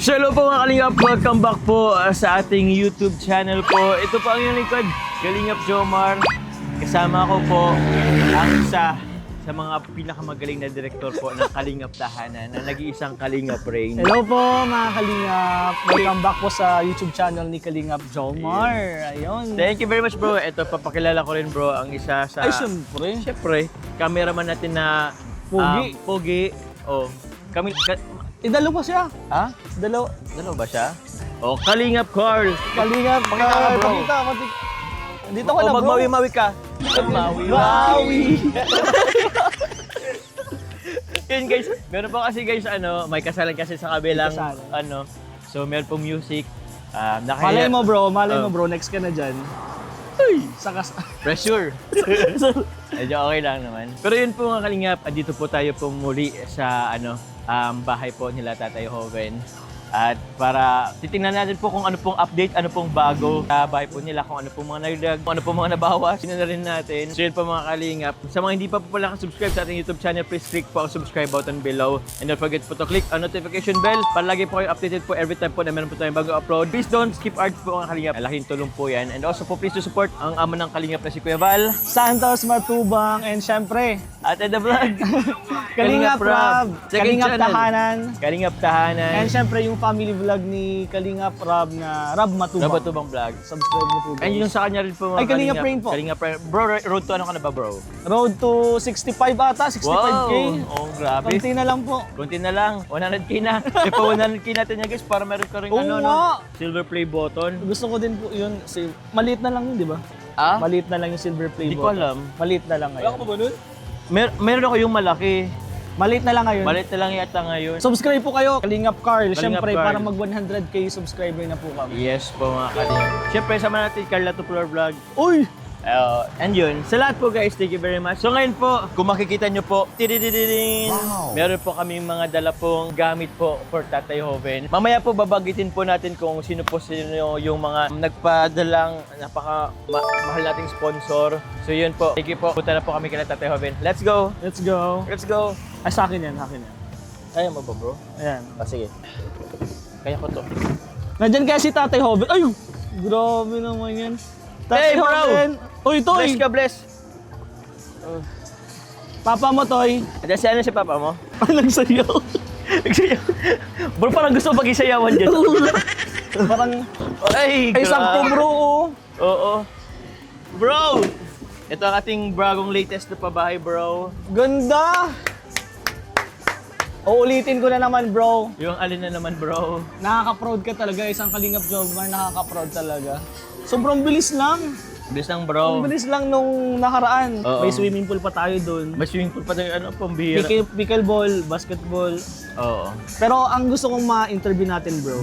So hello po mga Kalingap, welcome back po sa ating YouTube channel po. Ito po ang inyong lingkod, Kalingap Jomar. Kasama ko po ang isa sa mga pinakamagaling na direktor po ng Kalingap Tahanan na nag-iisang Kalingap Rain. Hello po mga Kalingap! Welcome back po sa YouTube channel ni Kalingap Jomar. Ayun. Thank you very much bro. Ito, papakilala ko rin bro ang isa sa... Ay, syempre. Cameraman natin na... Pogi. Pogi. Oh, kami... Dalawa siya. Ha? Dalawa. Dalawa ba siya? Oh, Kalingap Carl. Kalingap, Pakita ka, bro. Pakita. Dito ka na, bro. Magmawi-mawi ka. Magmawi-mawi. Yun guys, meron pa kasi guys, may kasalan kasi sa kabilang, May kasalan. so meron pong music. Malay mo bro, next ka na dyan. Uy! Sakas. Pressure! Medyo okay lang naman. Pero yun po mga Kalingap, dito po tayo po muli sa bahay po nila Tatay Joven. At para titingnan natin po kung ano pong update, ano pong bago sa bahay po nila, kung ano pong mga nagdag, kung ano pong mga nabawas, yun na rin natin. So yun po mga Kalingap. Sa mga hindi pa po pala subscribe sa ating YouTube channel, please click po ang subscribe button below. And don't forget po to click ang notification bell para lagi po kayo updated po every time po na meron po tayong bago upload. Please don't skip ads po mga Kalingap. Malaking tulong po yan. And also po please to support ang ama ng Kalingap na si Kuya Val. Santos Matubang and syempre, Ate The Vlog. Kalingap Rob. Kalingap channel. Tahanan. Kalingap Tahanan. And syempre yung family vlog ni Kalingap Rob na Rob Matubang. Rob Matubang Vlog. Subscribe niyo po guys. And yung sa kanya rin po mga Ay, Kalingap Rain po. Kalingap Rain. Bro, road to ano ka na ba bro? Road to 65 ata, 65K. Oh, grabe. Konti na lang po. Konti na lang. 100K na. E po 100K natin yan guys para meron ka rin Oo nga. silver play button. Gusto ko din po yun. Maliit na lang yun, di ba? Ah? Maliit na lang yung silver play Hindi ko button. alam. Maliit na lang ngayon. Wala ka ba nun? Meron ako yung malaki. Maliit na lang ngayon. Maliit na lang yata ngayon. Subscribe po kayo, Kalingap Carl. Kalingap Siyempre, Carl. para mag 100K subscriber na po kami. Yes po mga Kalingap. Siyempre sama natin Carla Tupular Vlog. Uy! And yun, sa lahat po guys, thank you very much. So ngayon po, kung makikita nyo po, tididididin, meron po kami mga dala pong gamit po for Tatay Joven. Mamaya po babagitin po natin kung sino yung mga nagpadalang mahal nating sponsor. So yun po, thank you po. Punta na po kami kay Tatay Joven. Let's go! Let's go. Let's go! Ay, sa akin yan, sa akin yan. Kaya mo ba bro? Ayan. Sige. Kaya ko to. Nandyan kaya si Tatay Joven. Ay! Grabe naman yan. Tatay Hey, bro! Joven. Uy, Toy! Bless ka, bless! Papa mo, Toy. Ano si papa mo? Nagsayaw. Nagsayaw. Bro, parang gusto mag-isayawan dyan. Parang, Ay, ay, sakto bro. Oh. Oo. Bro! Ito ang ating bagong latest na pabahay, bro. Ganda! Uulitin ko na naman, bro. Yung alin na naman, bro. Nakaka-proud ka talaga. Isang Kalingap Jomar, nakaka-proud talaga. Sobrang bilis lang. Bilis lang, Ang bro. bilis lang nung nakaraan. Oo. May swimming pool pa tayo doon. May swimming pool pa tayo, pambihira. Pickleball, basketball. Oo. Pero ang gusto kong ma-interview natin, bro,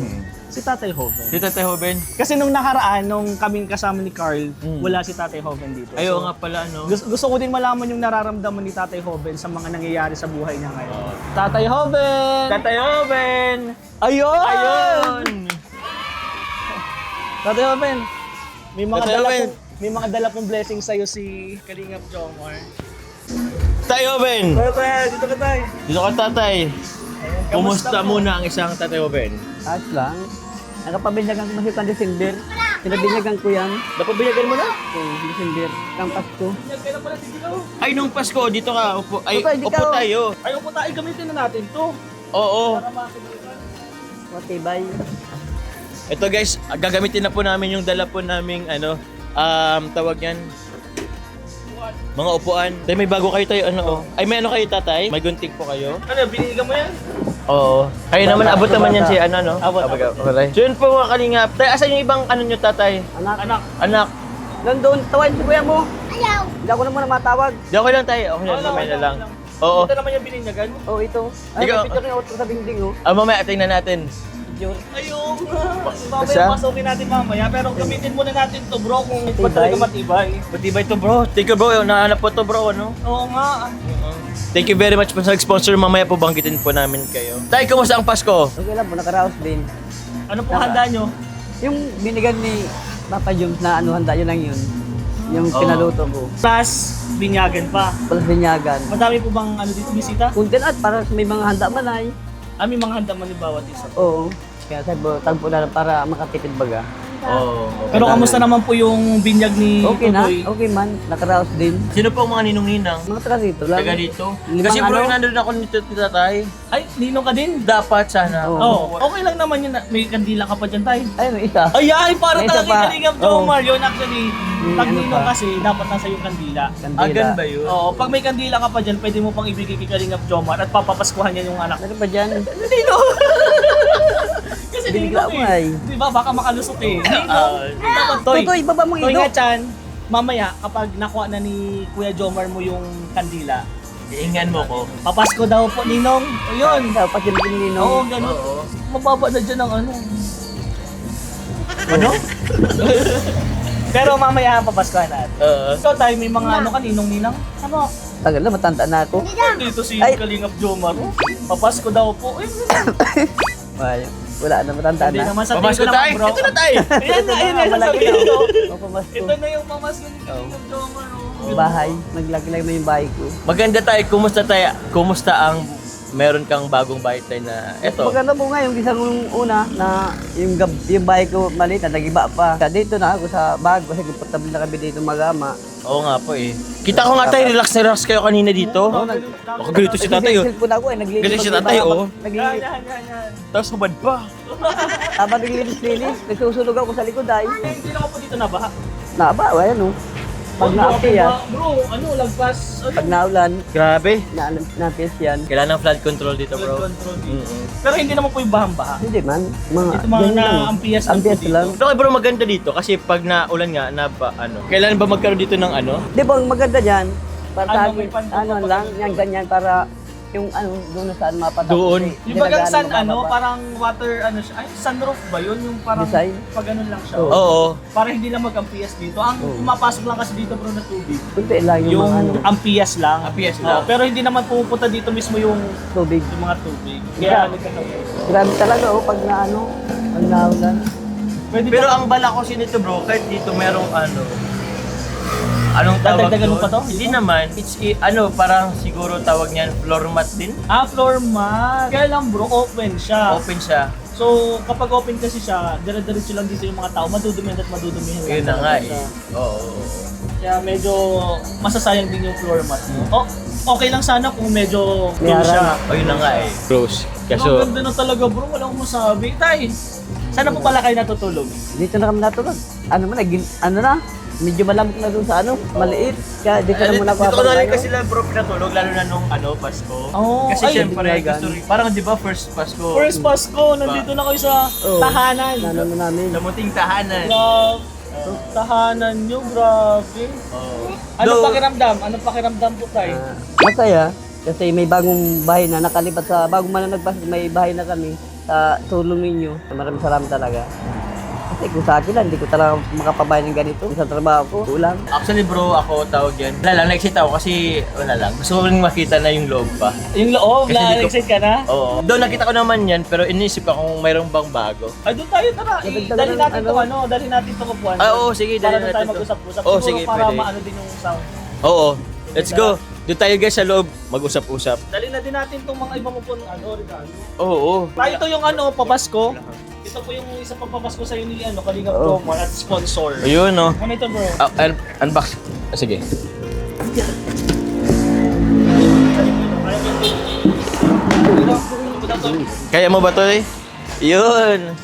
si Tatay Joven. Si Tatay Joven. Kasi nung nakaraan, nung kaming kasama ni Carl, wala si Tatay Joven dito. Ayaw So, nga pala, no? Gusto ko din malaman yung nararamdaman ni Tatay Joven sa mga nangyayari sa buhay niya ngayon. Tatay Joven! Tatay Joven! Ayun! Ayun! Tatay Joven, Tatay Joven! may mga dala pong blessing sa'yo si Kalingap Jomar. Tatay Joven! Tatay, dito ka tayo. Dito ka, Tatay. Kumusta po? muna ang isang Tatay Joven? Ayos lang. Nakapabinyagan ko masih kan December. Pinabinyagan ko yan. Napabiyagan mo na? December. Kang Pasko. Ay, nung Pasko, dito ka. Upo, ay, Upo, dito. upo tayo. Ayaw po tayo, gamitin na natin to. Oo. Para makakalimutan. Matibay. Ito guys, gagamitin na po namin yung dala po naming tawag yan. Mga upuan. Tay, may bago kayo tayo, Ay, may ano kayo, Tatay? May gunting po kayo? Ano, biniligan mo yan? Oo. Kayo naman, abot naman yan si no? Abot. Okay. So yun po mga Kalingap. Tay, asan yung ibang nyo, Tatay? Anak. Anak. Nandun, tawain si kuya mo. Ayaw. Hindi ako naman na matawag. Di okay lang, Tay. Okay lang, mamaya na lang. Oo. Ito naman yung bininyagan. Oh, ito. Ay, Ikaw- may picture na auto sa dingding, oh. Mamaya, tingnan natin. Picture. Ayun. Basta? Mamaya, pasukin natin mamaya. Pero gamitin muna natin to, bro, kung ba't talaga matibay. Matibay to, bro. Thank you, bro. Nahanap po to, bro, Oo nga. Thank you very much po sa sponsor. Mamaya po banggitin po namin kayo. Tay, kumusta ang Pasko? Okay lang po, nakaraos din. Ano pong handa nyo? Yung binigyan ni Papa Jones na ano, handa yun lang yun. Yung Oo. pinaluto ko. Plus, binyagan pa. Plus binyagan. Madami po bang ano dito, bisita? Kuntin at para sa may mga handa man ay. May mga handa man ni bawat isa. Oo. Kaya sabi ko, tagpo na lang para makatipid baga. Oo. Pero kamusta naman po yung binyag ni Okay na, Tutoy? okay man. Nakaraos din. Sino po ang mga ninong-ninang? Mga taga dito lang. Taga dito? Limang Kasi bro, ano? nandun ako nito tatay. Ay, ninong ka din? Dapat sana. Oo. Oo. Okay lang naman yun. May kandila ka pa dyan tayo. Ay, may isa. Ay, para May isa talaga pa. Kalingap Oo. Jomar. Yun actually, pag ano ninong pa? kasi, dapat nasa yung kandila. Kandila. Agan ba yun? Oo, pag may kandila ka pa dyan, pwede mo pang ibigay kay Kalingap Jomar at papapaskuhan niya yung anak. Meron pa dyan? Ninong! Kasi Binigla ninong mo ay. Di ba? Baka makalusot eh. Ninong! dapat Toy. Tutoy, baba mong Toy ilo. nga Chan, mamaya kapag nakuha na ni Kuya Jomar mo yung kandila, Iingan mo ko. papasko daw po Ninong. O yun. Dapat yung pinino. Oo, ganun. Oo. Mababa na dyan ang ano. Ano? Pero mamaya papaskohan natin. Ikaw tayo, may mga ano ka, ninong-ninang? Ano? Tagal na, matanda na ako. Dito si Ay. Kalingap Jomar. Oh. Papasko daw po. Eh, Ay, wala na, matanda hindi na. naman sa Pamasko tingin ko tayo! naman, bro. Ito na tayo! Ayan na, Malaki sasabihin na. ko. O, pamasko. Ito na yung pamasko ni Kalingap Jomar. Oh. Bahay, naglaki-laki na yung bahay ko. Maganda tayo. Kumusta tayo? Kumusta ang meron kang bagong bahay tayo na eto? Maganda po nga yung isang una na yung bahay ko maliit na nagiba pa. Kaya dito na ako sa bago kasi komportable na kami dito magama. Oo nga po eh. Kita ko nga tayo, relax na relax kayo kanina dito. Ako ganito si tatay oh. Nag-cellphone ako eh, naglilinis. Galing si tatay, oh. Yan, Naglilinis. yan, yan, yan. Tapos hubad pa. Habang naglilinis-linis, nagsusunog ako sa likod ay. Hindi na ako po dito nabaha. Naba, ayan o. Pag naapi yan, Bro, ano, lagpas. Ano? pag naulan, Grabe. naapis yan. Kailangan ng flood control dito bro. Flood control dito. Pero hindi naman po yung bahang-baha. Hindi man, mga, Ito mga yan lang. na-ampias lang po Ampias dito. lang. Okay bro, maganda dito kasi pag naulan nga na ba ano. Kailan ba magkaroon dito ng ano? Di ba, ang maganda dyan, para Ano, sa may akin, pandong ano pa lang, pag- yan ganyan, para yung ano, doon na saan mapatapos. Doon. eh. Yung bagang Dinaganan sun, ano, mababa. parang water, ano siya, ay, sunroof ba yun? Yung parang, Design? pag ganun lang siya. Oo. Oo. Para hindi lang mag-ampias dito. Ang pumapasok lang kasi dito bro na tubig. Kunti lang yung, Yung mga ano, ampias lang. Ampias Oo, lang. pero hindi naman pumupunta dito mismo yung tubig. mga tubig. Yeah. Kaya nagkakaroon. Grabe talaga oh, pag na ano, pag naulan. Pwede Pero ba- ang bala ko nito bro, kahit dito merong ano. Anong tawag Dadagdagan mo doon? pa to? Hindi naman. It's ano, parang siguro tawag niyan floor mat din. floor mat. Kaya lang bro, open siya. Open siya. So, kapag open kasi siya, dire-diretso lang dito yung mga tao, madudumihan at madudumihan lang Yun na nga talaga eh. siya. Oo. Kaya medyo masasayang din yung floor mat mo. Oh, okay lang sana kung medyo May cool siya. harang. Oh, yun na nga eh. Bros. Pero ang ganda na talaga bro, wala akong masabi. Tay, sana po pala kayo natutulog? Dito na kami natulog. Ano man, ano na, medyo malamok na doon sa ano, maliit. Kaya dito na muna ako Dito ko habang na rin ano. kasi lang bro pinatulog, lalo na nung ano, Pasko. Oo, Kasi ay, syempre, binyagan. gusto rin, parang di ba first Pasko? First Pasko, nandito na kayo sa Oo. tahanan. Ano na namin. Sa munting tahanan. Grabe. Tahanan nyo, grabe. Oo. Anong pakiramdam? Anong pakiramdam po tayo? Masaya. Kasi may bagong bahay na nakalipat sa bagong mananagpas, may bahay na kami sa tulong ninyo. Maraming salamat talaga. Kasi kung sa akin lang, hindi ko talaga makapabay ng ganito. Sa trabaho ko, kulang. Actually bro, ako tawag yan. Wala lang, na-excite ako kasi wala lang. Gusto ko rin makita na yung loob pa. Yung loob, Kasi dito- na-excited ka na? Oo. Doon nakita ko naman yan, pero iniisip ko kung mayroong bang bago. Ay, doon tayo, tara. Nadagdagan Dali ng natin ano? itong ano, dali natin itong upuan. Ah, oo, sige, Para dali doon natin tayo to. mag-usap-usap. Oo, Siguro sige, para pwede. maano din yung sound. Oo. Let's go. Doon tayo guys sa loob, mag-usap-usap. Dali na din natin itong mga iba mo po ano, regalo. Oo. Tayo to yung ano, papasko. Ito po yung isa pang papasko sa'yo ni ano, Kalingap Oo. Jomar at sponsor. Ayun no. Ano ito bro? Unbox. Sige. Kaya mo ba to eh? Yun.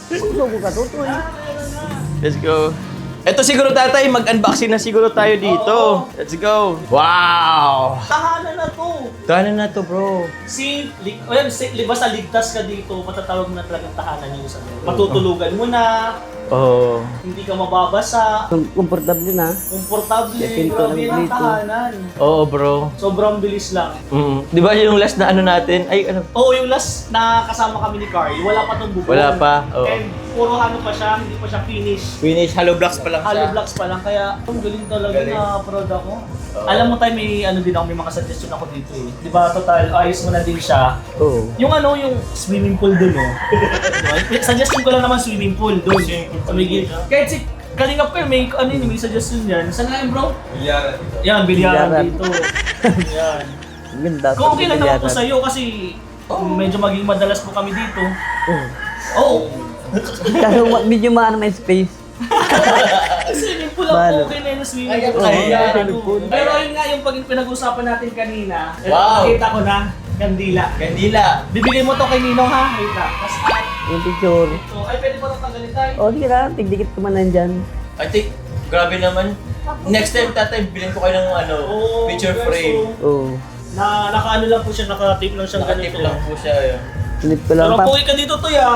Gusto ko ka, tutoy. Let's go. Ito siguro tatay, mag-unboxing na siguro tayo dito. Let's go. Wow! Tahanan na to. Gano'n na to bro. Basta ligtas ka dito, matatawag mo na talagang tahanan yung sa matutulugan mo na, Oh. hindi ka mababasa, Komportable na. komportable, May pinto grabe ng ang dito. tahanan. Oo bro. Sobrang bilis lang. Di ba yung last na ano natin? Ay ano? Oo, yung last na kasama kami ni Carl, wala pa tong bubong. Wala pa. Oo. And puro ano pa siya, hindi pa siya finish. Finish, hollow blocks pa lang siya. Hollow blocks pa lang, kaya ang galing talaga Galing. na proud ako. Alam mo tayo, may ano din ako, may mga suggestion ako dito eh. Di ba, total, ayos mo na din siya. Oo. Yung ano, yung swimming pool dun oh. Diba? Suggestion ko lang naman swimming pool dun. Tumigil. Kahit si Kalingap ko, may ano yun, may suggestion yan. Saan nga yun bro? Yan, bilyaran Bilyaran. dito. Yan. Ang ganda. Kung okay lang naman po Bilyaran. sa'yo kasi Medyo maging madalas po kami dito. Oh. Kaso medyo maano may space. Swimming pool ang Balo. okay na yung swimming Ay, pool. ay, Ayan, swimming pool. Pero yun nga yung pinag-usapan natin kanina. Wow. Nakita ko na, kandila. Kandila. Bibigay mo to kay Ninong ha? Wait lang. Tapos Yung picture. so, ay pwede pa ito tanggalin tayo. O, sige na. Tigdikit ko man nandyan. I think, grabe naman. Next time, tatay, bilhin ko kayo ng Oo, picture yes, frame. so, Oo. nakaano lang po siya, naka-tape lang siya Nakatip ganito. lang po siya. Yun. Tulip ko lang. Pero puwi ka dito to ya.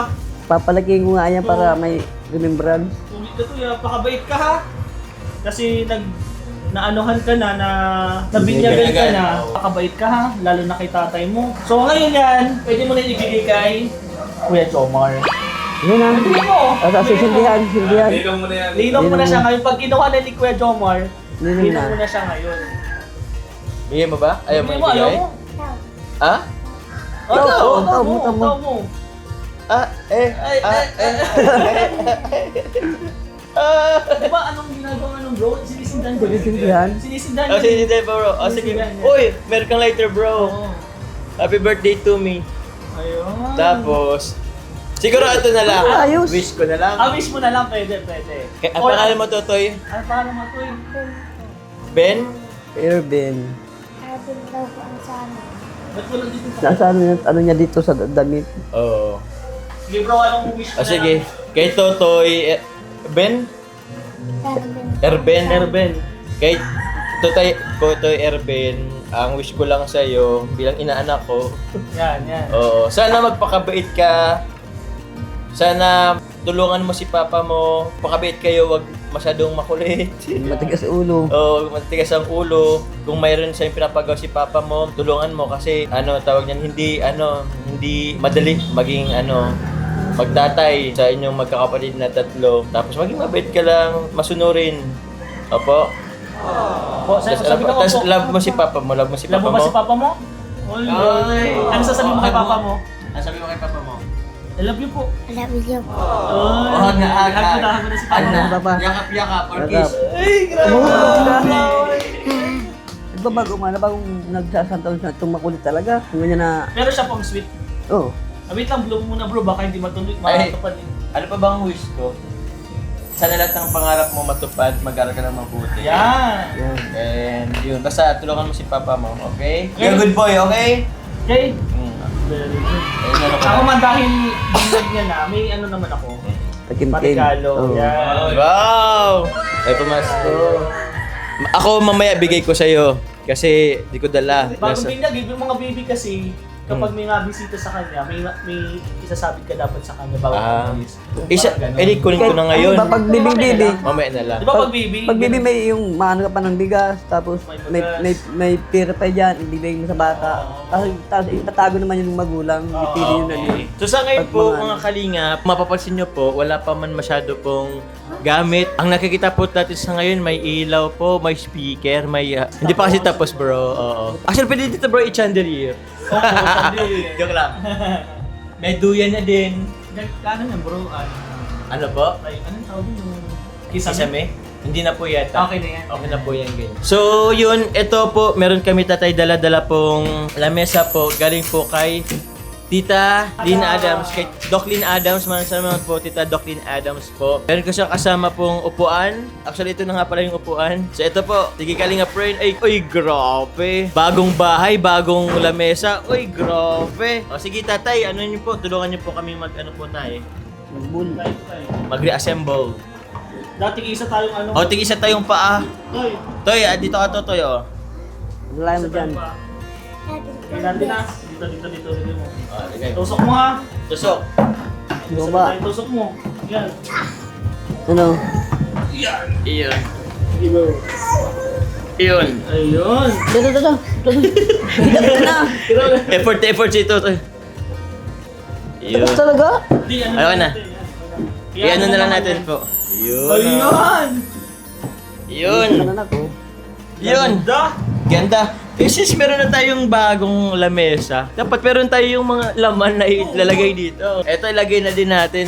Papalakihin ko nga yan para may remembrance. Puwi ka to ya. Pakabait ka ha. Kasi naanuhan ka na, nabinyagan ka na. Oo. Pakabait ka ha, lalo na kay tatay mo. So ngayon yan, pwede mo na ibigay kay Kuya Jomar. Yun na. Bigay mo. Sindihan. Ninong mo na siya ngayon. Pag kinuha na ni Kuya Jomar, Ninong ninong na. mo na siya ngayon. Bigyan mo ba? Ayaw mo Bigay mo, ayaw ibigay? mo. Ha? Oh, Ikaw, tao, ikaw mo, tao ikaw mo. tao mo. Di ba anong ginagawa nung bro? Sinisindan ko. Sinisindihan? Sinisindan Oh, yun. sige, sige, bro. Oh, sige. Sinisindan yan. Uy, meron kang lighter, bro. Oo. Happy birthday to me. Ayun. Tapos, siguro ito na lang. Ayos. Wish ko na lang. Wish mo na lang, pwede. Ang pangalan mo, Totoy? Ano pangalan mo to eh? Ben? Irvin. Ba't wala dito sa... Nasa ano niya dito sa damit. Oo. Sige bro, anong wish mo Oh, na sige. lang? Kay Totoy, Ben? Erben? Erben. Kay Totoy Erben, ang wish ko lang sa'yo, bilang inaanak ko, Yan. oo, sana magpakabait ka. Sana tulungan mo si papa mo. Pakabait kayo, wag masyadong makulit. Matigas ulo. Oo, matigas ang ulo. Kung mayroon sa'yo pinapagaw si papa mo, tulungan mo kasi tawag niyan, hindi madali maging magtatay sa inyong magkakapatid na tatlo. Tapos maging mabait ka lang, masunurin. Opo. Po, sabi ko Tapos po. love mo si papa mo, love mo si Love papa mo ba mo. si papa mo? Ay. Ano sasabihin mo kay papa mo? Ano sabi mo kay papa mo? I love you po. I love you. Oh, Hag mo na si papa mo. Papa. Yakap-yakap or Yakap. kiss. Ay, Nagbabago man, bagong nagsasantaon siya itong makulit talaga. Ang ganyan na, Pero siya pong sweet. oh, Wait lang, blow muna bro, baka hindi matuloy. Ay. Matupad din. Ano pa bang wish ko? Sana lahat ng pangarap mo matupad, mag-aral ka ng mabuti. Yan. yan. And yun, basta tulungan mo si papa mo, okay? Okay. You're a good boy, okay? Okay? Mm. Very good. Ayun, ano Ako man dahil binag niya na, may ano naman ako. Takim-kim. Patikalo. Oh. Yan. Wow! Ay, pumasko. Ako mamaya bigay ko sa'yo. Kasi di ko dala. Bago binyag, yung mga baby kasi, kapag may nga bisita sa kanya, may isasabit ka dapat sa kanya bago Ah. umalis. Isa, Parang eh di kunin ko na ngayon. Ano ba, pag bibing-bibi, Mamaya na lang. Di ba pag baby? pag bibi may yung maano ka pa ng bigas, tapos May may pera pa dyan, ibibigay mo sa bata. Tapos itatago naman yung magulang, ipili yun na yun. So sa ngayon Pag po, mga- mga kalingap, mapapansin nyo po, wala pa man masyado pong gamit. Ang nakikita po natin sa ngayon, may ilaw po, may speaker, may... hindi pa kasi tapos bro, oo. Actually, pwede dito bro, i-chandelier. Oo, sandi. Joke lang. May duyan na din. Ano yan bro? Ano po? Like, anong tawag yun? Kisame? Hindi na po yata. Okay na yan. Okay na po yan, ganyan. So, yun, ito po, meron kami tatay dala-dala pong lamesa po. Galing po kay Tita Lynn Adams, kay Doc Lynn Adams, maraming salamat po, Tita Doc Lynn Adams po. Meron ko siya kasama pong upuan. Actually, ito na nga pala yung upuan. So, ito po, Tigi Kalinga Friend. Ay, uy, grabe. Bagong bahay, bagong lamesa. Uy, grabe. O, sige, tatay, ano niyo po, tulungan niyo po kami mag-ano po tayo. Magbul. Mag-reassemble. Dati isa tayong ano. O, tig-isa tayong paa. Toy. Toy, dito ka to, Toy, oh. Wala mo dyan. Natin na. Dito mo. Ah, ligay. Tusok mo ha. Tusok. Baba. Tusok mo. Yan. Ano? Iyon. Iyon. Ayun. Dito. Dito na. Effort ito. Iyon. Ito talaga? Di, ano Ayoko na. natin, yan. Iyan na lang natin po. Iyon. Ayun. Iyon. Ano ko? Iyon. Da. Ganda. Since meron na tayong bagong lamesa, dapat meron tayong mga laman na ilalagay dito. Ito, ilagay na din natin.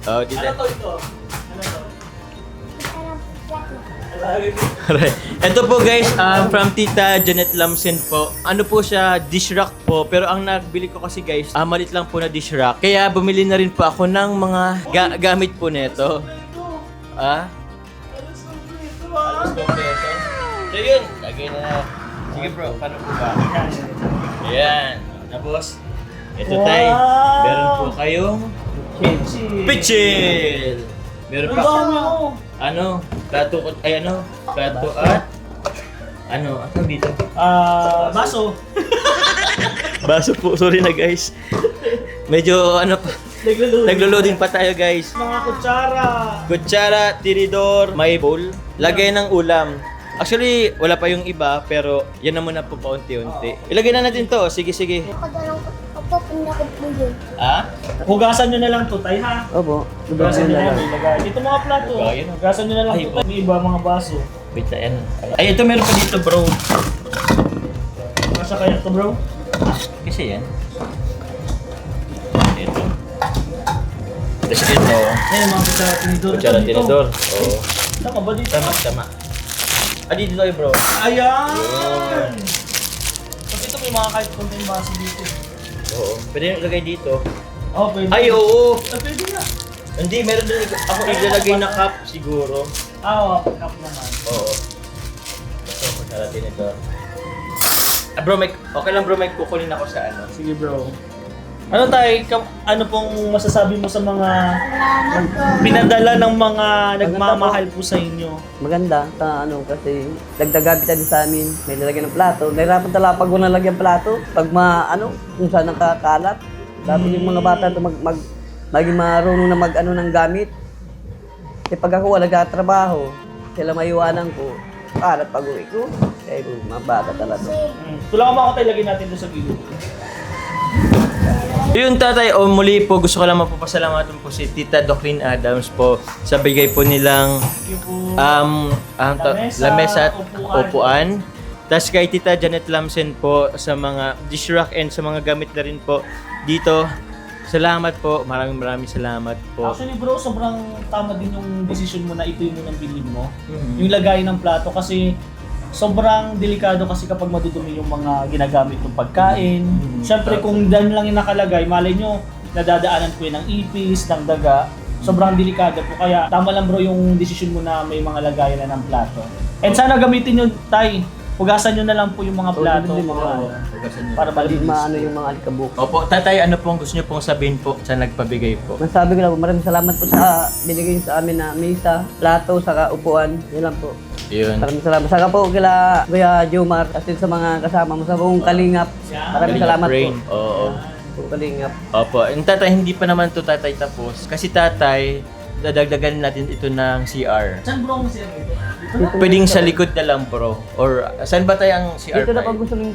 Oh, dito. Ano to ito? Ano to? Alright. Ito po guys, from Tita Janet Lamsen po. Ano po siya, dish rack po. Pero ang nagbili ko kasi guys, malit lang po na dish rack. Kaya bumili na rin po ako ng mga gamit po neto. Ah? So yun, lagay na. Sige bro, paano po ba? Ayan. Tapos, ito tayo. Meron po kayong pichil. Meron pa ano, plato at ano dito? Baso. Baso po, sorry na guys. Medyo ano pa, naglo-loading pa tayo guys. Mga Kutsara, tiridor, may bowl, lagay ng ulam. Actually, wala pa yung iba, pero yan na muna po paunti-unti. Ilagay na natin to, sige. Opo, pinakot po yun. Ah? Hugasan nyo na lang to, tay, ha? Opo. Hugasan nyo na lang. Ilagay. Dito mga plato. Hugayin. Hugasan nyo na lang Ay, to. May iba mga baso. Wait na yan. Ay, ito meron pa dito bro. Nasa kaya to, bro? Kasi yan. Ito. Tapos ito. Ayan, mga kutsara tinidor. Kutsara Ito, dito. tinidor. Oo. Tama ba dito? Tama. Dito tayo bro. Ayan! Yun. Pag ito may mga kahit konting baso dito. Oo. Pwede yung ilagay dito. Oh, pwede. Ay, oo. Pwede na. Hindi, meron din ako ilalagay na cup siguro. Oo, cup naman. Oo. Ito, kutsara tinidor. Bro, okay lang bro, may kukunin ako sa ano. Sige, bro. Ano tayo, ano pong masasabi mo sa mga Salamat po. pinadala ng mga nagmamahal po sa inyo? Maganda, kasi dagdagamit din sa amin. May lalagyan ng plato. Nahirapan talaga pag walang lalagyan plato. Pag kung saan nakakalat. Dapat yung mga bata ito maging marunong na ng gamit. Kasi pag ako wala nagtatrabaho, sila maiwanan ko. Kalat pag uwi ko. Kaya mga bata talaga. Tulungan mo ako tayo, lagyan natin doon sa gilid. Yun tatay, muli po gusto ko lang mapapasalamatan po si Tita Doclyn Adams po sa bigay po nilang Yung po, lamesa at upuan. Tapos kay Tita Janet Lamsen po sa mga dish rack and sa mga gamit na rin po dito. Salamat po, maraming salamat po. actually bro, sobrang tama din yung decision mo na ito yung unang bilhin mo. Yung lagay ng plato kasi sobrang delikado kasi kapag madudumi yung mga ginagamit ng pagkain. Siyempre kung dan lang yung nakalagay, malay nyo, nadadaanan po yun ng ipis, ng daga. Sobrang delikado po. Kaya tama lang bro yung decision mo na may mga lagayan na ng plato. And sana gamitin nyo, tay. Hugasan nyo na lang po yung mga plato. Para Hindi malinis. maano yung mga alikabok. Opo, tatay, ano pong gusto niyo pong sabihin po sa nagpabigay po? Masabi ko lang po, maraming salamat po sa binigay niyo sa amin na mesa, plato, saka upuan. Yun lang po. Yun. Maraming salamat. Saka po kila Kuya Jomar at din sa mga kasama mo sa buong Kalingap. Maraming salamat po. Brain. Oo. Buong Kalingap. Opo, yung tatay, hindi pa naman to tatay tapos. Kasi tatay, dadagdagan natin ito ng CR. Saan bro ang siya dito? Dito na? Pwedeng sa likod na lang bro. Or saan ba tayo ang CR Dito na tayo? pag gusto ng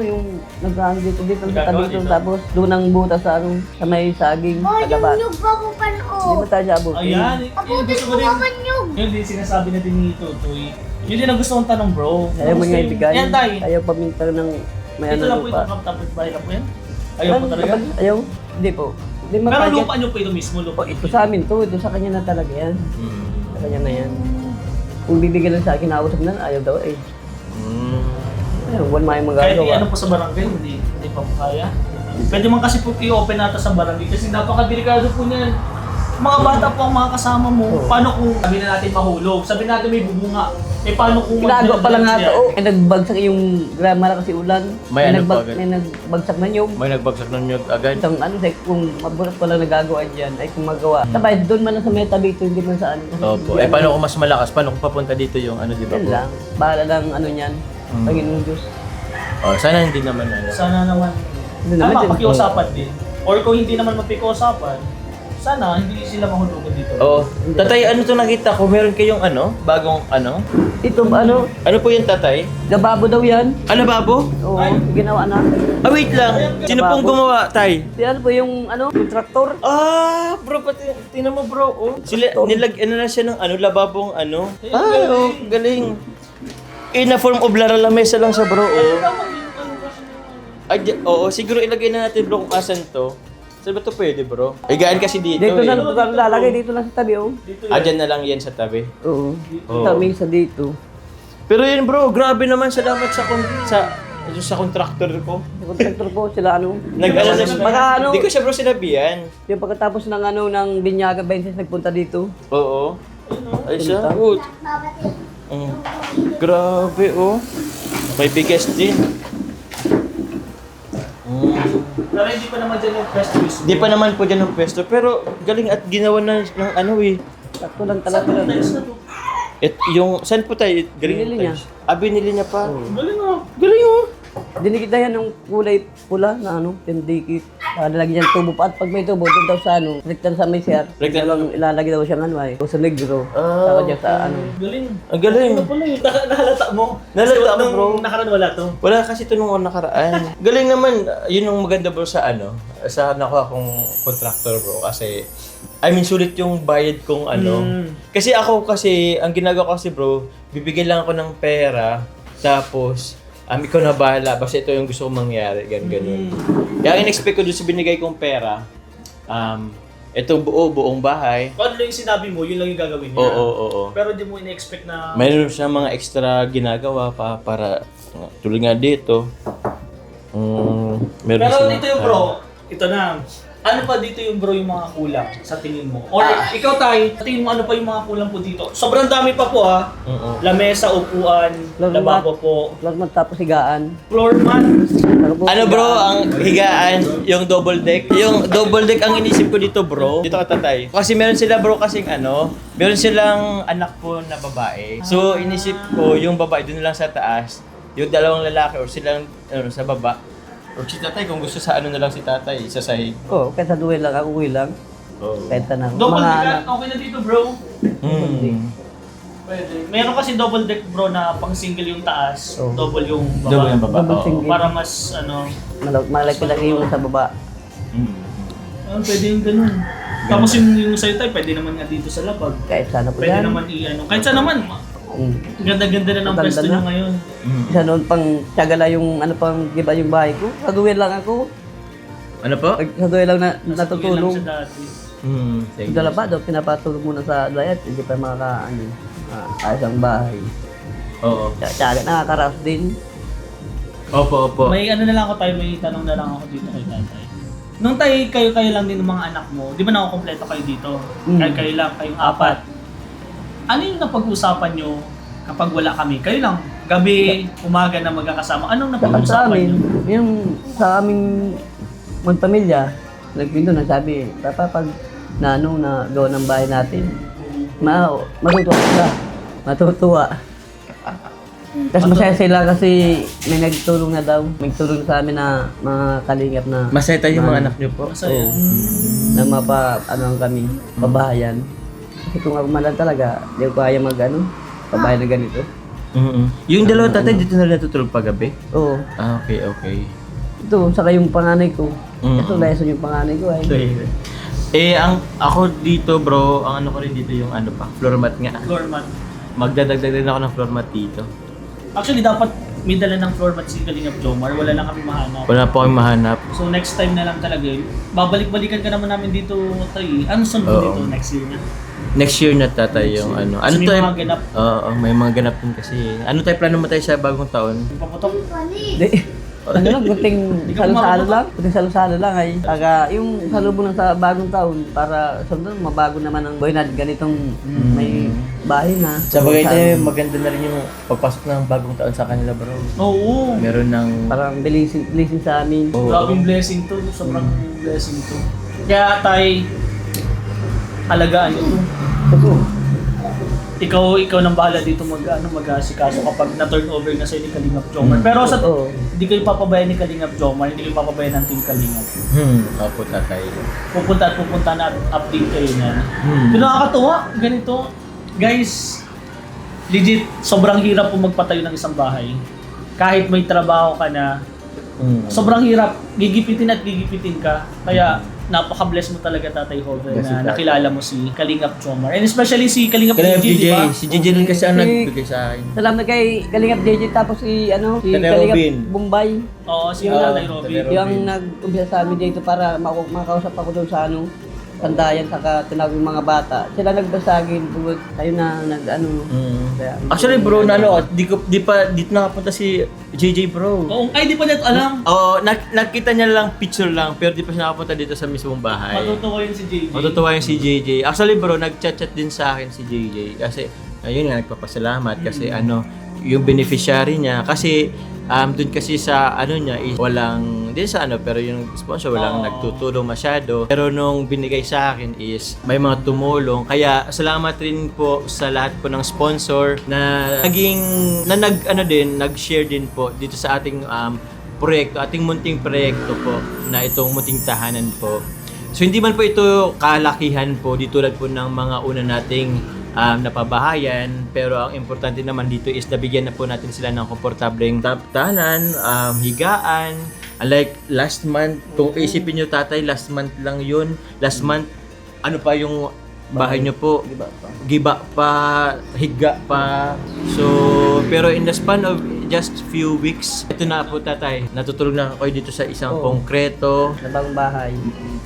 yung nag dito sa Gagawa tabi dito, dito. tapos doon ang butas sa may saging. Oh, yung Kagapat. nyug ba po Hindi panood? ba tayo abot? Ayan. Abutin Gusto ko ko din. naman nyug. Yun din sinasabi natin ni Tutoy. Yun din ang gusto kong tanong bro. Ayaw mo nga ibigay. Yan tayo. Ayaw paminta ng may Ito ano lang po lupa. itong tapos bahay na po yan. Ayaw po talaga. Ayaw? Hindi po. Hindi Pero mapagyan. lupa nyo po ito mismo. Lupa Oh, ito sa amin to. Ito sa kanya na talaga yan. Mm. Sa kanya na yan. Kung bibigyan lang sa akin, nausap na, ayaw daw eh. Mm. Ayun, buwan may Kahit magagawa. ano po sa barangay, hindi pa po kaya. Pwede man kasi po i-open natin sa barangay kasi napakadelikado po niyan. Mga bata po ang mga kasama mo. Oo. Paano kung sabi na natin mahulog? Sabi natin may bubunga. Paano kung Ginagawa pa lang nga mag-diretso to. May nagbagsak yung grammar kasi ulan. May ano pa agad? May nagbagsak na yung May nagbagsak ng nyug agad. isang kung mabulat pa lang nagagawa dyan, ay kung magawa. Sabay, doon man lang sa may tabi ito, hindi man sa ano. Kasi Opo. hindi Paano kung mas malakas? Paano kung papunta dito yung ano, di ba Yan po? lang. Bahala lang ano niyan. Panginoon Diyos. Sana hindi naman ano. Sana naman. Hindi naman Tama, din. pakiusapan din. Or kung hindi naman mapikiusapan, sana hindi sila mahulugan dito. Oo. Tatay, ano to nakita ko? Meron kayong ano? Bagong ano? Ito, ano, Ano po yung tatay? gababo daw yan. Ano babo? Oo, ginawa na. Ah, wait lang. Sino pong gumawa, tay? Si ano po yung, yung traktor? Ah, bro, pati, tingnan mo bro, oh. Sila, ano na siya ng ano, lababong ano. Ay, Oh, galing. In a form of lamesa lang sa bro, oh. Ay, oo, siguro ilagay na natin bro kung asan to. Saan ba ito pwede, bro? Higaan kasi dito Dito eh. na lang lalagay, dito lang sa tabi, oh. Dito Ah, dyan na lang yan sa tabi. Oo. Oo. Sa mesa dito. Pero yun bro, grabe naman. Salamat sa contractor ko. Sa contractor po sila ano. Baka ano, Hindi ko siya bro sinabihan. yung pagkatapos ng ano ng Binyaga Benches nagpunta dito. Oo. Ay siya. Oh. Grabe oh. May bigas din. Pero hindi pa naman dyan yung pwesto mismo. Di pa naman po dyan ang pwesto. Pero galing at ginawa na ng ano eh. Sakto lang talaga. Yung, saan po tayo? Galing Binili tayo. niya. Ah, binili niya pa. Galing ah. Galing oh. Dinikit na yan ng kulay pula na ano, pindikit. Lalagyan yan tubo pa at pag may tubo, doon daw sa ano, rektan sa may share. Rektan Rektan ilalagay daw siyang ano ay, o sa negro. Ah, Saka dyan sa ano. Galing. Ang galing. Ano pala yun? Nahalata mo. Nahalata Kasi mo, bro. nung nakaraan wala to. Wala kasi ito nung nakaraan. Galing naman. Yun ang maganda bro sa ano. Sa nakuha kong contractor bro. Kasi, I mean, sulit yung bayad kong ano. Kasi ako kasi, ang ginagawa ko kasi bro, bibigyan lang ako ng pera. Tapos, ikaw na bahala. Basta ito yung gusto kong mangyari. Ganun. Kaya ang in-expect ko doon sa binigay kong pera, ito buong bahay. Kung ano lang yung sinabi mo, yun lang yung gagawin niya. Oo. Pero di mo in-expect na... Mayroon siya mga extra ginagawa pa para tulad nga dito. Meron Pero siya- dito yung bro, ito na. Ano pa dito yung bro yung mga kulang sa tingin mo? Or ikaw tay, sa tingin mo ano pa yung mga kulang po dito? Sobrang dami pa po ha. Lamesa, upuan, Floor lababo po, Plasma tapos higaan. floor mat. Saka po, Ano bro, ang higaan, yung double deck. Yung double deck ang inisip ko dito bro. Dito ka tatay. Kasi meron sila bro kasing ano, meron silang anak po na babae. So inisip ko yung babae dun lang sa taas, yung dalawang lalaki or silang ano, sa baba. Or si tatay kung gusto sa ano na lang si tatay, sa sahig. oh, kahit sa duwe lang, ako uwi lang. Oh. Kahit na Double mga deck, anak. okay na dito bro. Pwede. Meron kasi double deck bro na pang single yung taas, Oh. double yung baba. Double yung baba. Double Oo. single. Para mas ano, Malaki-laki yung sa baba. pwede yung ganun. Tapos yung sa'yo tayo, pwede naman nga dito sa labag. Kahit sana po Pwede yan. naman i-ano. Kahit saan naman, ganda-ganda na ng Ganda pwesto na. nyo ngayon. Isa noon pang tiyagala yung ano pang giba yung bahay ko. Sa duwe lang ako. Ano po? Sa duwe lang Nasa natutulog. lang siya dati. Sige. Sa labas daw, pinapatulog muna sa diet. Hindi pa ayos ang bahay. Oo. Tiyaga, nakakaras din. Opo. May ano na lang ako tayo, may tanong na lang ako dito kay tatay. Nung tayo, kayo lang din ng mga anak mo, di ba nakukompleto kayo dito? Kayo lang, kayong apat. Ano yung napag-usapan nyo kapag wala kami? Kayo lang, gabi, umaga na magkakasama. Anong Sa napag-usapan amin, nyo? yung sa aming magpamilya, nagpinto na sabi, Papa, pag na gawa ng bahay natin, matutuwa sila. Matutuwa. Tapos masaya sila kasi may nagtulong na daw. May tulong sa amin na mga kalingap na Masaya tayo yung mga anak niyo po. Masaya. na kami, pabahayan. Kasi kung ako malang talaga, di ko kaya pabahay na ganito. Yung dalawa tatay dito na natutulog paggabi? Oo. Ah, okay. Ito, saka yung panganay ko. Mm. Ito, lesson yung panganay ko ay. Ako dito bro, ang ano ko rin dito yung ano pa, floor mat nga. Floor mat. Magdadagdag din ako ng floor mat dito. Actually, dapat may dala ng floor mat si Kalingap Jomar. Wala lang kami mahanap. Wala po akong mahanap. So next time na lang talaga yun. Babalik-balikan ka naman namin dito, Tay. Ano sunod Oo. dito next year na? Next year na tatay yung ano. Ano Kasi may tayo? mga ganap. Oo, may mga ganap din kasi. Ano tayo plano mo tayo sa bagong taon? Yung paputok. Di, ano lang, kunting salo-salo lang. Kunting salo-salo lang ay. Saka yung salubong lang sa bagong taon para sunod mabago naman ang boy na ganitong may bahay na. Sa bagay tayo, maganda na rin yung pagpasok ng bagong taon sa kanila bro. Oo. Meron ng... Parang blessing sa amin. Oo. Grabing blessing to. Sobrang blessing to. Kaya Tay, alagaan ito. Ikaw nang bahala dito mag-asikaso kapag na-turn over na sa'yo ni Kalingap Jomar. Pero sa Oo. hindi kayo papabayan ni Kalingap Jomar, hindi kayo papabayan ng Team Kalingap. Opo tatay. Pupunta na at update kayo na. Pero nakakatuwa, ganito. Guys, legit, sobrang hirap po magpatayo ng isang bahay. Kahit may trabaho ka na, sobrang hirap. Gigipitin at gigipitin ka. Kaya, napaka-bless mo talaga, Tatay Hoven, Bless you, na Tatay. nakilala mo si Kalingap Jomar. And especially si Kalingap Kalingap DJ, di ba? DJ. Si JJ rin kasi ang Si- nagbigay sa akin. Salamat kay Kalingap JJ tapos si Tatay Kalingap Robin. Bombay. Oo, si Oo, Tatay Tatay Robin. Robin. Yung nag-umpisa sa amin dito para makausap ako doon sa Pandayan, saka tinawag yung mga bata. Sila nagbasagin, tungkol tayo na kaya- Actually bro, di pa dito nakapunta si JJ bro. Oo, ay di pa natin alam. Oo, nakita niya lang picture lang pero di pa siya nakapunta dito sa mismong bahay. Matutuwa yun si JJ. Matutuwa yung si JJ. Actually bro, nag-chat din sa akin si JJ kasi ayun nga nagpapasalamat kasi yung beneficiary niya kasi doon kasi sa niya is walang din sa pero yung sponsor walang nagtutulong masyado, pero nung binigay sa akin is may mga tumulong, kaya salamat rin po sa lahat po ng sponsor na nag-share din po dito sa ating proyekto, ating munting proyekto po na itong munting tahanan po. So hindi man po ito kalakihan po, di tulad po ng mga una nating napabahayan, pero ang importante naman dito is nabigyan na po natin sila ng komportableng tahanan, higaan. Like last month, kung isipin nyo tatay, last month lang yun. Last month, ano pa yung bahay nyo po? Giba pa, higa pa. So, pero in the span of just few weeks, ito na po tatay. Natutulog na ako dito sa isang konkreto, Sa bagong bahay.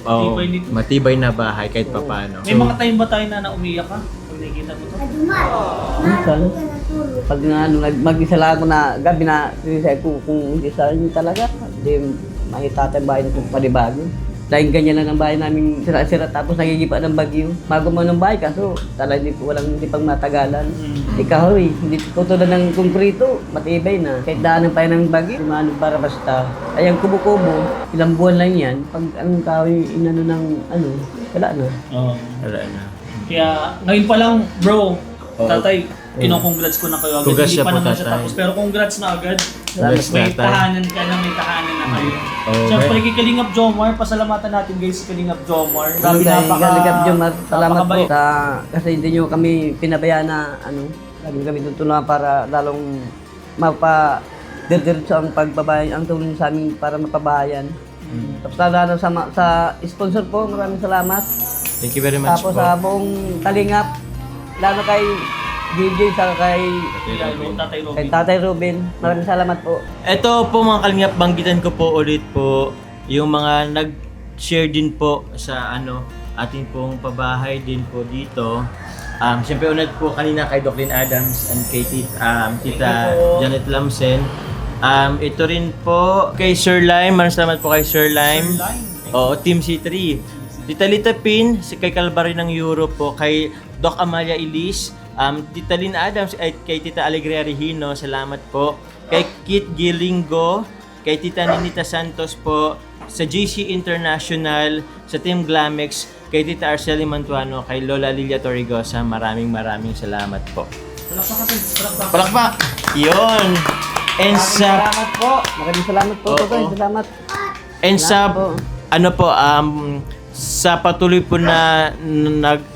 Matibay nito. matibay na bahay kahit papano. May mga time ba tayo na umiyak ka? Pag nakikita mo to? Adumar, Minsan, ka natulog. pag mag-isa lang ako na gabi na sinisay ko kung isa rin talaga, hindi makita tayo bahay na kung panibago. Dahil ganyan lang ang bahay namin sira-sira tapos nagigipa ng bagyo. Bago mo ng bahay kaso talagang hindi pang matagalan. Ikahoy, hindi ko tulad ng konkrito, matibay na. Kahit daanan pa yan ng bagyo, umano para basta. Ay ang kubo-kubo, ilang buwan lang yan. Pag ang kahoy wala na. Oo. Wala na. Kaya ngayon pa lang, bro, tatay, kino-congrats ko na kayo agad. Congrats Hindi siya pa po, naman siya tatay. tapos, pero congrats na agad. Congrats, May tatay. tahanan ka na, may tahanan na kayo. Oh, Siyempre kay Kalingap Jomar, pasalamatan natin guys si Kalingap Jomar. Grabe, Kalingap Jomar, salamat po napakabait. kasi hindi nyo kami pinabayaan na laging kami tutulungan para lalong mapa-diretso ang pagbabayan, ang tulong sa amin para mapabayan. Tapos lalo sa sponsor po, maraming salamat. Thank you very much Tapos po. sa buong Kalingap, lalo kay DJ, saka kay Tatay Robin. Tatay Robin, maraming salamat po. Ito po mga kalingap, banggitan ko po ulit po yung mga nag-share din po sa ating pong pabahay din po dito. Siyempre unad po kanina kay Doclin Adams and kay Tita Janet Lamsen. Ito rin po kay Sir Lime, maraming salamat po kay Sir Lime. Oo, Team C3. Tita Lita Pin, si kay Calvary ng Europe po, kay Doc Amalia Elise, Tita Lynn Adams, at kay Tita Alegria Regino, salamat po. Kay Kit Gilingo, kay Tita Ninita Santos po, sa GC International, sa Team Glamex, kay Tita Arceli Mantuano, kay Lola Lilia Torrigosa, maraming Palakpak salamat po. kasi, palakpak. Palakpak! Yun! And sa... Salamat po. Maraming salamat po. Oo. Totoy. Salamat. And sa Salamat po. sa patuloy po na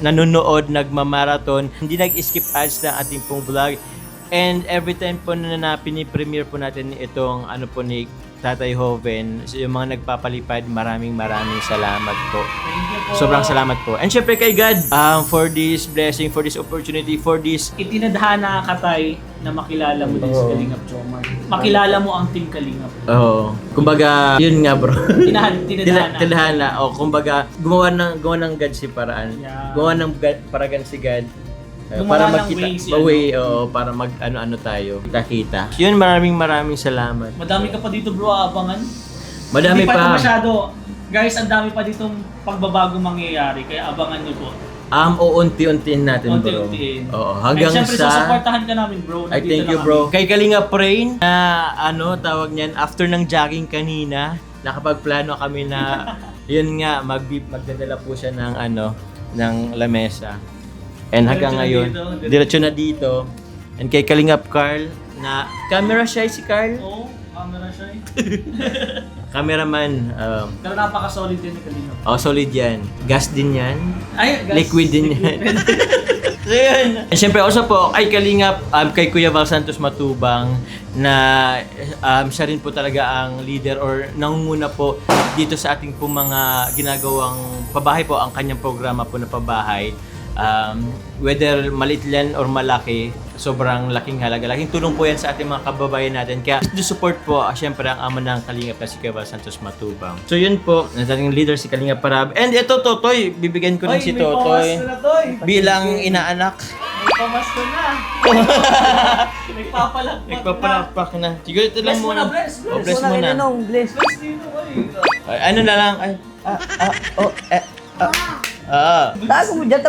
nanonood, nagmamarathon, hindi nag-skip ads na ating pong vlog. And every time po na pinipremiere po natin itong ni Tatay Hoven, so yung mga nagpapalipad, maraming salamat po. Thank you po. Sobrang salamat po. And syempre kay God for this blessing, for this opportunity, for this Itinadhana ka tay na makilala mo din si Kalingap Jomar. Makilala mo ang Team Kalingap. kumbaga, yun nga bro. Tinadhana. Tilhana. O kumbaga, gumawa ng God si paraan. Yeah. Gumawa ng God, paragan si God. Gumawa Para ng magkita, ways, para mag ano tayo, kita. Yun, maraming salamat. Madami ka pa dito bro, aabangan. Madami Hindi pa ito pa. masyado. Guys, ang dami pa ditong pagbabago mangyayari, kaya abangan nyo po. Uunti-untiin natin, bro. Unti-untiin. Oo, hanggang And syempre, sa... susuportahan ka namin bro. I Nandito thank na you, kami. bro. Kay Kalinga Prain, na tawag niyan, after ng jogging kanina, nakapagplano kami na, yun nga, magdadala po siya ng ng lamesa. And hanggang ngayon, diretso na dito. And kay Kalingap Carl, na camera shy si Carl. Oo, camera siya eh. Cameraman, Pero napaka-solid din ni Kalingap. solid yan. Gas din yan. Ay, guys, Liquid din yan. So yun. And syempre also po kay Kalingap, kay Kuya Val Santos Matubang na siya rin po talaga ang leader or nangunguna po dito sa ating po mga ginagawang pabahay po, ang kanyang programa po na pabahay. Whether maliit yan or malaki, sobrang laking halaga. Laking tulong po yan sa ating mga kababayan natin. Kaya to support po, syempre ang ama ng Kalingap na si Kuya Val Santos Matubang. So yun po, nating leader si Kalingap Parab. And ito, Totoy, bibigyan ko rin si Totoy bilang inaanak. May pamasko na. Nagpapalakpak na. Nagpapalakpak na. Siguro ito lang Bless mo muna. na, bless. Oh, bless mo na. Bless. Bless dito, oy. Ay, ano na lang. Ay, Tago mo dyan,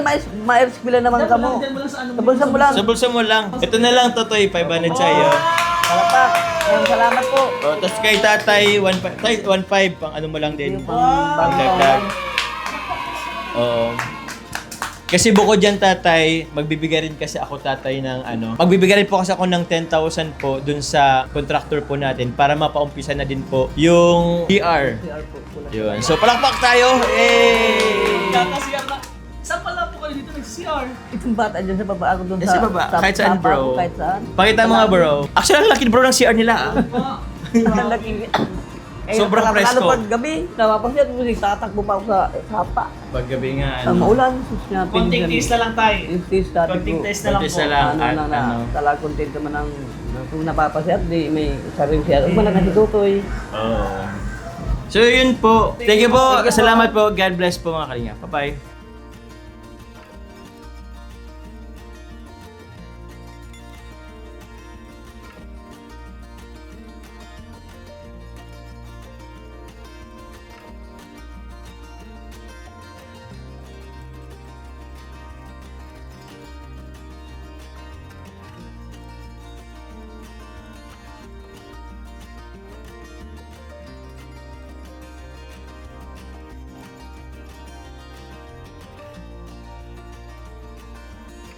ma-eskwila naman ka mo. Diyan mo lang sa ano mo. Tabulsan mo lang. Sa bulsa mo lang. Ito na lang, Totoy. 500 sa'yo. Salamat. Salamat po. Oh, tapos kay tatay, 1.5 pang ano mo lang din. Pang dagdag. Oo. Kasi bukod dyan, tatay, magbibigay rin kasi ako, tatay, ng ano. Magbibigay rin po kasi ako ng 10,000 po dun sa contractor po natin para mapaumpisa na din po yung PR. Yun. So, palakpak tayo. Eh! Kakasiyar na. Saan pala po kayo dito nag-CR? Itong bata dyan sa baba ako doon Sa baba. Kahit saan, sapa bro. ako, kahit saan. Pakita mo nga, bro. Actually, ang laki, bro, ng CR nila, ah. Ang laking... Sobrang presko. Lalo pag gabi, napapasyat mo, tatakbo pa ako sa sapa. Paggabi nga, Ang ano. maulan. Konting taste na lang tayo. Taste natin Konting po. taste na lang Kontis po. na lang. Ano At ano. talagang content naman ang kung napapasyat, di may sarili siya. Huwag mo na kasi tutoy. Oo. So, yun po. Thank you po. Salamat po. God bless po, mga Kalingap. Bye-bye.